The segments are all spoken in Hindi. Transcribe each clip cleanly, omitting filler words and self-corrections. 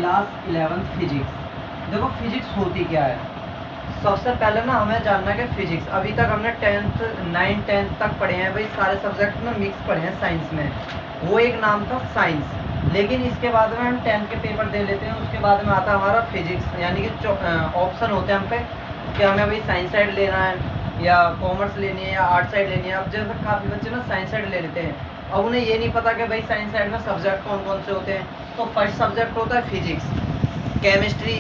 Class 11 physics. देखो फिजिक्स होती क्या है। सबसे पहले ना हमें जानना है कि फिजिक्स, अभी तक हमने 9th 10th तक पढ़े हैं भाई, सारे सब्जेक्ट में मिक्स पढ़े हैं साइंस में, वो एक नाम था साइंस। लेकिन इसके बाद में हम 10th के पेपर दे लेते हैं, उसके बाद में आता है हमारा फिजिक्स, यानी कि ऑप्शन होते हैं हम पे कि हमें भाई साइंस साइड लेना है या कॉमर्स लेनी है या आर्ट साइड लेनी है। अब जैसे काफ़ी बच्चे ना साइंस साइड ले लेते हैं, अब उन्हें ये नहीं पता कि भाई साइंस साइड में सब्जेक्ट कौन कौन से होते हैं। तो फर्स्ट सब्जेक्ट होता है फिजिक्स, केमिस्ट्री,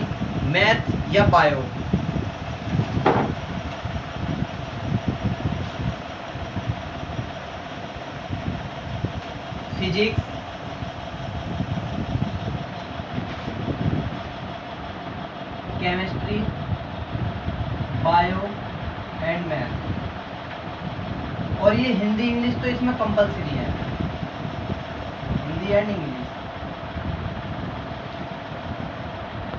मैथ या bio. Physics, chemistry, bio and math. और ये हिंदी इंग्लिश तो इसमें कंपलसरी है, हिंदी एंड इंग्लिश।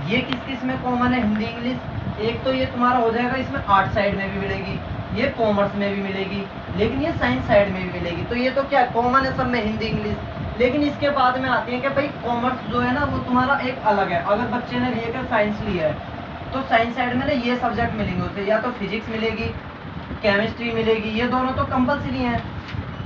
ये किस किस में कॉमन है हिंदी इंग्लिश? एक तो ये तुम्हारा हो जाएगा, इसमें आर्ट साइड में भी मिलेगी, ये कॉमर्स में भी मिलेगी, लेकिन ये साइंस साइड में भी मिलेगी। तो ये तो क्या कॉमन है सब में, हिंदी इंग्लिश। लेकिन इसके बाद में आती है कि भाई कॉमर्स जो है ना वो तुम्हारा एक अलग है। अगर बच्चे ने लेकर साइंस लिया है तो साइंस साइड में ना ये सब्जेक्ट मिलेंगे उसे, या तो फिजिक्स मिलेगी, केमिस्ट्री मिलेगी, ये दोनों तो कंपलसरी हैं।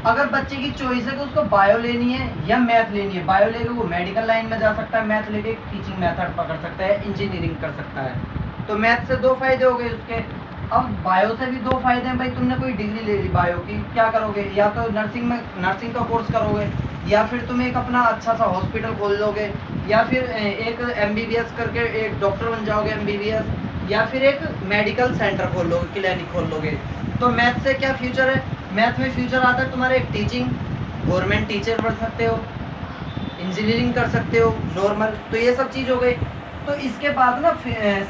अगर बच्चे की चॉइस है कि उसको बायो लेनी है या मैथ लेनी है, बायो लेके वो मेडिकल लाइन में जा सकता है, मैथ लेके टीचिंग मेथड पकड़ सकता है, इंजीनियरिंग कर सकता है। तो मैथ से 2 फायदे हो गए उसके। अब बायो से भी 2 फायदे हैं भाई, तुमने कोई डिग्री ले ली बायो की, क्या करोगे? या तो नर्सिंग का कोर्स करोगे, या फिर तुम एक अपना अच्छा सा हॉस्पिटल खोल लोगे, या फिर एक MBBS करके एक डॉक्टर बन जाओगे MBBS, या फिर एक मेडिकल सेंटर खोल लोगे, क्लिनिक खोल लोगे। तो मैथ से क्या फ्यूचर है? मैथ में फ्यूचर आता है तुम्हारे एक टीचिंग, गवर्नमेंट टीचर बन सकते हो, इंजीनियरिंग कर सकते हो नॉर्मल। तो ये सब चीज़ हो गई। तो इसके बाद ना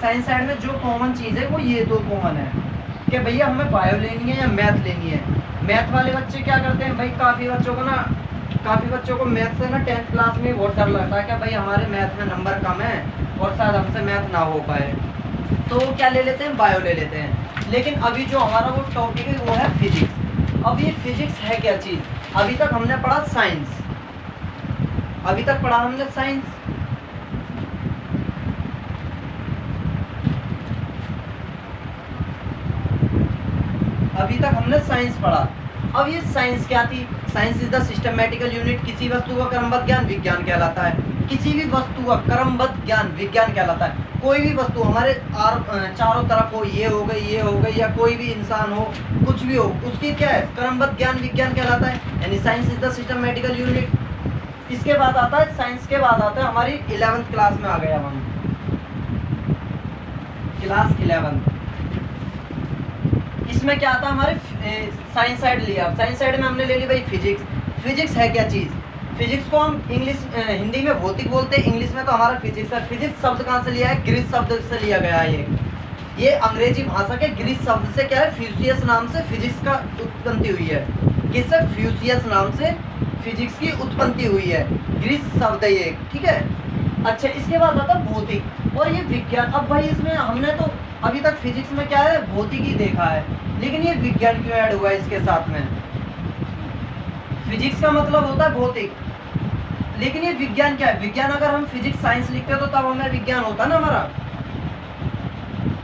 साइंस साइड में जो कॉमन चीज़ है वो ये 2 कॉमन है कि भैया हमें बायो लेनी है या मैथ लेनी है। मैथ वाले बच्चे क्या करते हैं भाई, काफ़ी बच्चों को मैथ से ना 10th क्लास में बहुत डर लगता है कि भाई हमारे मैथ में नंबर कम है और शायद हमसे मैथ ना हो पाए, तो क्या ले लेते हैं, बायो ले लेते हैं। लेकिन अभी जो हमारा वो टॉपिक है वो है फिजिक्स। अब ये फिजिक्स है क्या चीज़? अभी तक हमने पढ़ा साइंस, अभी तक पढ़ा हमने साइंस, अभी तक हमने साइंस पढ़ा। अब ये साइंस क्या थी? Science is the systematical unit, किसी वस्तु का क्रमबद्ध ज्ञान विज्ञान कहलाता है। किसी भी वस्तु का क्रमबद्ध ज्ञान विज्ञान कहलाता है। कोई भी वस्तु हमारे चारों तरफ हो, ये हो गई या कोई भी इंसान हो, कुछ भी हो, उसकी क्या है, क्रमबद्ध ज्ञान विज्ञान कहलाता है, यानी science is the systematical unit. इसके बाद आता है, साइंस के बाद आता है हमारी 11th क्लास में आ गए। अब हम क्लास 11, इसमें क्या आता है हमारे साइंस साइड लिया। साइंस साइड में हमने ले ली भाई फिजिक्स। फिजिक्स है क्या चीज़? फिजिक्स को हम हिंदी में भौतिक बोलते हैं, इंग्लिश में तो हमारा फिजिक्स है। फिजिक्स शब्द कहाँ से लिया है? ग्रीक शब्द से लिया गया है। ये अंग्रेजी भाषा के ग्रीक शब्द से क्या है, फ्यूसियस नाम से फिजिक्स का उत्पत्ति हुई है। किससे? फ्यूसियस नाम से फिजिक्स की उत्पत्ति हुई है, ग्रीक शब्द है ये, ठीक है। अच्छा, इसके बाद आता है भौतिक और ये विज्ञान। अब भाई इसमें हमने तो अभी तक फिजिक्स में क्या है, भौतिक ही देखा है, लेकिन ये विज्ञान क्यों ऐड हुआ है इसके साथ में? फिजिक्स का मतलब होता है भौतिक, लेकिन ये विज्ञान क्या है? विज्ञान अगर हम फिजिक्स साइंस लिखते तो तब हमें विज्ञान होता ना हमारा।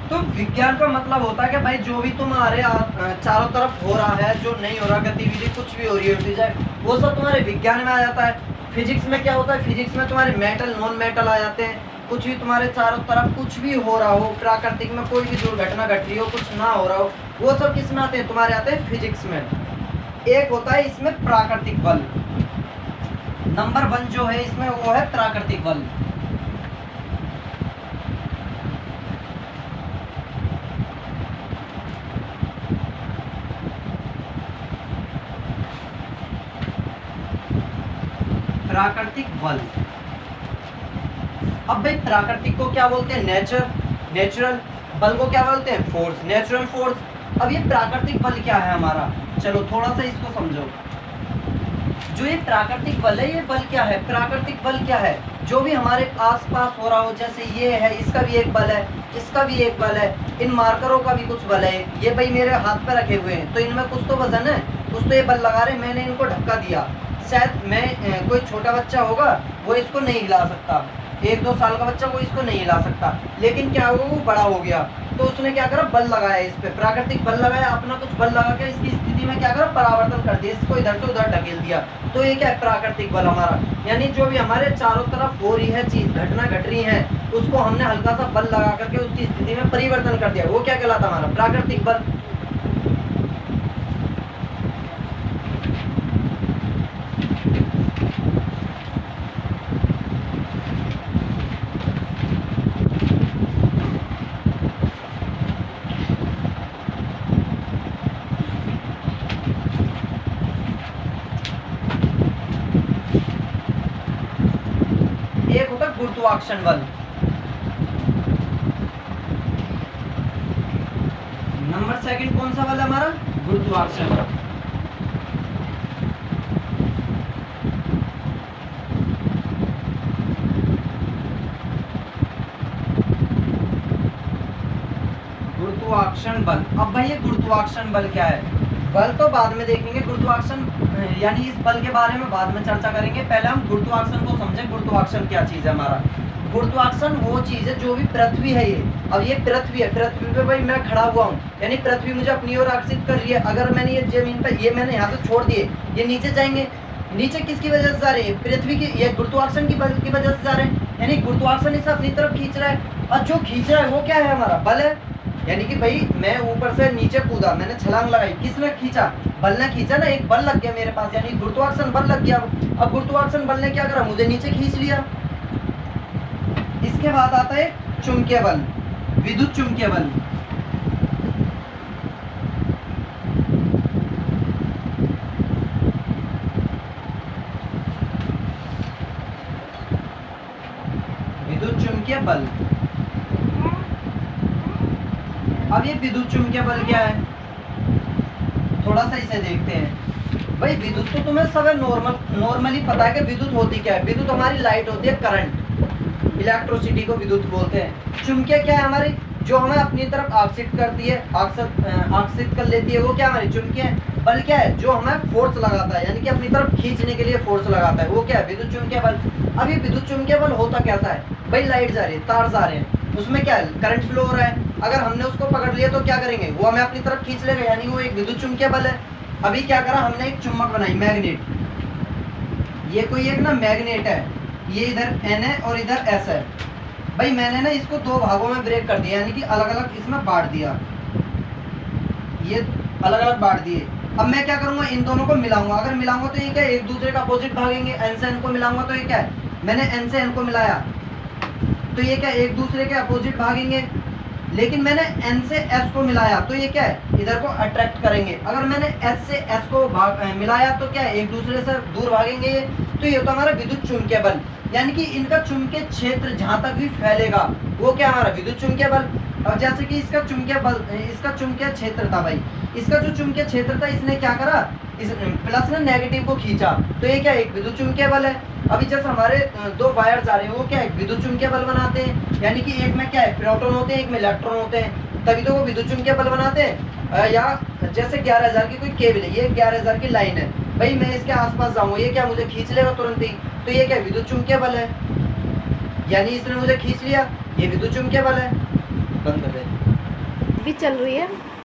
तो विज्ञान का मतलब होता है कि भाई जो भी तुम्हारे चारों तरफ हो रहा है, जो नहीं हो रहा, गतिविधि कुछ भी हो रही है, वो सब तुम्हारे विज्ञान में आ जाता है। फिजिक्स में क्या होता है? फिजिक्स में तुम्हारे मेटल नॉन मेटल आ जाते हैं। कुछ भी तुम्हारे चारों तरफ कुछ भी हो रहा हो, प्राकृतिक में कोई भी दुर्घटना घट रही हो, कुछ ना हो रहा हो, वो सब किस में आते हैं? तुम्हारे आते हैं फिजिक्स में। एक होता है इसमें प्राकृतिक बल, नंबर 1 जो है इसमें वो है प्राकृतिक बल। प्राकृतिक बल। अब भाई प्राकृतिक को क्या बोलते हैं? नेचुरल। बल को क्या बोलते हैं? Force, natural force. अब ये प्राकृतिक बल क्या है हमारा? चलो थोड़ा सा इसको समझो। जो ये प्राकृतिक बल है, ये बल क्या है? प्राकृतिक बल क्या है? जो भी हमारे आसपास हो रहा हो, जैसे ये है, इसका भी एक बल है, इसका भी एक बल है, इन मार्करों का भी कुछ बल है। ये भाई मेरे हाथ पे रखे हुए हैं, तो इनमें कुछ तो वजन है, कुछ तो ये बल लगा रहे, मैंने इनको धक्का दिया। शायद मैं कोई छोटा बच्चा होगा वो इसको नहीं हिला सकता, 1-2 साल का बच्चा वो इसको नहीं हिला सकता। लेकिन क्या हुआ, वो बड़ा हो गया तो उसने क्या करा, बल लगाया इस पे, प्राकृतिक बल लगाया, अपना कुछ बल लगा के इसकी स्थिति में क्या करा, परिवर्तन कर दिया, इसको इधर से उधर ढकेल दिया। तो ये क्या है, प्राकृतिक बल हमारा। यानी जो भी हमारे चारों तरफ हो रही है चीज, घटना घट रही है, उसको हमने हल्का सा बल लगा करके उसकी स्थिति में परिवर्तन कर दिया, वो क्या कहलाता हमारा प्राकृतिक बल। एक होता है गुरुत्वाकर्षण बल। नंबर सेकंड कौन सा बल है हमारा, गुरुत्वाकर्षण बल। गुरुत्वाकर्षण बल। अब भाई ये गुरुत्वाकर्षण बल क्या है, बल तो बाद में देखेंगे, गुरुत्वाकर्षण यानी इस बल के बारे में बाद में चर्चा करेंगे। पहले हम गुरुत्वाकर्षण को समझें, गुरुत्वाकर्षण क्या चीज है हमारा। गुरुत्वाकर्षण वो चीज है जो भी पृथ्वी है, ये अब ये पृथ्वी है, पृथ्वी पे भाई मैं खड़ा हुआ हूँ, यानी पृथ्वी मुझे अपनी ओर आकर्षित कर रही है। अगर मैंने ये जमीन पर, ये मैंने यहाँ से छोड़ दिए, ये नीचे जाएंगे, नीचे किसकी वजह से जा रहे हैं, पृथ्वी की, ये गुरुत्वाकर्षण की बल की वजह से जा रहे हैं, यानी गुरुत्वाकर्षण इसे अपनी तरफ खींच रहा है। और जो खींच रहा है वो क्या है, हमारा बल है। यानी कि भाई मैं ऊपर से नीचे कूदा, मैंने छलांग लगाई, किसने खींचा, बल ने खींचा ना, एक बल लग गया मेरे पास, यानी गुरुत्वाकर्षण बल लग गया। अब गुरुत्वाकर्षण बल ने क्या करा, मुझे नीचे खींच लिया। इसके बाद आता है चुंबकीय बल, विद्युत चुंबकीय बल। विद्युत चुंबकीय बल। अब ये विद्युत चुंबकीय बल क्या है, थोड़ा सा इसे देखते हैं। भाई विद्युत तो तुम्हें सब नॉर्मली पता है कि विद्युत होती क्या है। विद्युत हमारी लाइट होती है, करंट, इलेक्ट्रिसिटी को विद्युत बोलते हैं। चुंबकीय क्या है हमारी, जो हमें अपनी तरफ आकर्षित करती है, आकर्षित कर लेती है, वो क्या हमारी चुंबकीय बल क्या है, जो हमें फोर्स लगाता है, यानी कि अपनी तरफ खींचने के लिए फोर्स लगाता है, वो क्या है, विद्युत चुंबकीय बल। अब ये विद्युत चुंबकीय बल होता कैसा है, भाई लाइट जा रही है, तार जा रहे हैं, उसमें क्या है, करंट फ्लो हो रहा है। अगर हमने उसको पकड़ लिया तो क्या करेंगे, वो हमें अपनी तरफ खींच लेगा, यानी वो एक विद्युत चुंबकीय बल है। अभी क्या करा हमने, एक चुम्बक बनाई, मैग्नेट। ये कोई एक ना मैग्नेट है, ये इधर N है और इधर S है। भाई मैंने ना इसको 2 भागों में ब्रेक कर दिया, यानी कि अलग अलग इसमें बांट दिया, ये अलग अलग बांट दिए। अब मैं क्या करूंगा, इन दोनों को मिलाऊंगा। अगर मिलाऊंगा तो ये क्या है, एक दूसरे का अपोजिट भागेंगे। N से N को मिलाऊंगा तो ये क्या है, मैंने N से N को मिलाया तो ये क्या, एक दूसरे के अपोजिट भागेंगे। लेकिन मैंने N से S को मिलाया तो ये क्या है, इधर को अट्रैक्ट करेंगे। अगर मैंने S से S को मिलाया तो क्या है, एक दूसरे से दूर भागेंगे। तो ये तो हमारा विद्युत चुंबकीय बल, यानी कि इनका चुंबकीय क्षेत्र जहां तक भी फैलेगा वो क्या हमारा विद्युत चुंबकीय बल। और जैसे कि इसका चुंबकीय बल, इसका चुंबकीय क्षेत्र था भाई, इसका जो चुंबकीय क्षेत्र था, इसने क्या करा, इस प्लस ने नेगेटिव को खींचा, तो ये क्या एक विद्युत चुंबकीय बल है। अभी जैसे हमारे 2 वायर जा रहे हैं, वो क्या है, विद्युत चुंबकीय बल बनाते हैं, यानी कि एक में क्या है, प्रोटॉन होते हैं, एक में इलेक्ट्रॉन होते हैं, तभी तो वो विद्युत चुंबकीय बल बनाते हैं। या जैसे 11,000 की कोई केबल है, ये 11,000 की लाइन है, भाई मैं इसके आसपास जाऊंगा, ये क्या मुझे खींच लेगा तुरंत ही, तो ये क्या विद्युत चुंबकीय बल है, यानी इसने मुझे खींच लिया, ये विद्युत चुंबकीय बल है। बंद कर दे, भी चल रही है।